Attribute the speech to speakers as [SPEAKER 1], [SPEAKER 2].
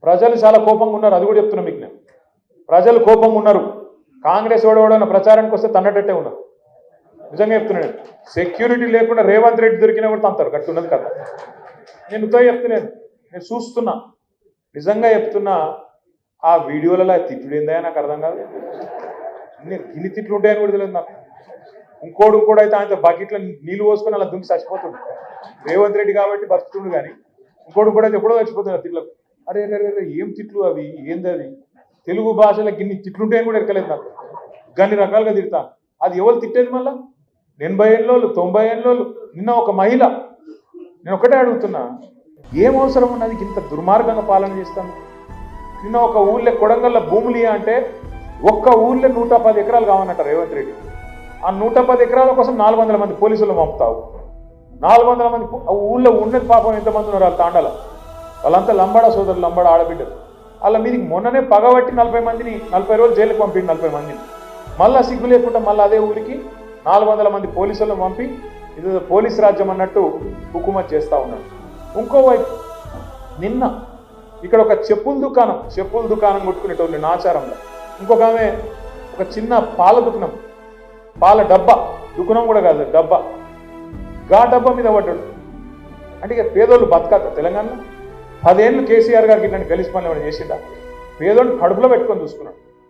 [SPEAKER 1] ప్రజలు చాలా కోపంగా ఉన్నారు, అది కూడా చెప్తున్నా మీకు నేను. ప్రజలు కోపంగా ఉన్నారు. కాంగ్రెస్ ఓడవడన్న ప్రచారానికి వస్తే తన్నటట్టే ఉన్నారు. నిజంగా చెప్తున్నాను. సెక్యూరిటీ లేకుండా రేవంత్ రెడ్డి దొరికినా కూడా తంతారు, గట్టున్నది కదా. నేను ఉదయం చెప్తున్నాను, నేను చూస్తున్నా, నిజంగా చెప్తున్నా. ఆ వీడియోలలో తిట్లు ఏందా నాకు అర్థం కాదు. ఇన్ని తిట్లు ఉంటాయని కూడా తెలియదు నాకు. ఇంకోడు కూడా అయితే ఆయన బకెట్లో నీళ్ళు పోసుకొని అలా దుంకి చచ్చిపోతుండు. రేవంత్ రెడ్డి కాబట్టి బతుకుతుండు, కానీ ఇంకోడు కూడా అయితే ఎప్పుడో చచ్చిపోతున్నాడు తిట్లకు. అరే అరే ఏం తిట్లు అవి, ఏంది అది? తెలుగు భాషలో గిన్ని తిట్లుంటాయని కూడా ఎక్కలేదు నాకు. గన్ని రకాలుగా తిడతా. అది ఎవరు తిట్టేది మళ్ళా? 80 ఏళ్ళోళ్ళు, 90 ఏళ్ళోళ్ళు. నిన్న ఒక మహిళ, నేను ఒకటే అడుగుతున్నా, ఏం అవసరం ఉన్నది ఇంత దుర్మార్గంగా పాలన చేస్తాను? నిన్న ఒక ఊళ్ళో కొడంగల్లో భూములు అంటే ఒక్క ఊళ్ళో 110 ఎకరాలు కావాలంట రేవంత్ రెడ్డి. ఆ 110 ఎకరాల కోసం 400 మంది పోలీసులు పంపుతావు. 400 మంది ఊళ్ళో ఉన్నది పాపం ఎంతమంది ఉన్నారు వాళ్ళ తాండాల. వాళ్ళంతా లంబాడ సోదరులు, లంబాడ ఆడబిడ్డలు. వాళ్ళ మీదకి మొన్ననే పగబట్టి 40 మందిని 40 రోజులు జైలుకి పంపిండి, 40 మందిని. మళ్ళీ సిగ్గు లేకుండా మళ్ళీ అదే ఊరికి 400 మంది పోలీసులను పంపి ఇది పోలీస్ రాజ్యం అన్నట్టు హుకుమత్ చేస్తూ ఉన్నాడు. ఇంకోవైపు నిన్న ఇక్కడ ఒక చెప్పుల దుకాణం కొట్టుకునేటోళ్ళు నాచారంలో. ఇంకొక ఆమె ఒక చిన్న పాల దుకాణం, పాల డబ్బా, దుకాణం కూడా కాదు డబ్బా, డబ్బా మీద పడ్డాడు. అంటే ఇక పేదోళ్ళు బతకాక తెలంగాణలో 10 ఏళ్ళు కేసీఆర్ గారికి ఇట్లాంటి గలీజ్ పనులు ఏమైనా చేసిండా? పేదోళ్ళు కడుపులో పెట్టుకొని చూసుకున్నాడు.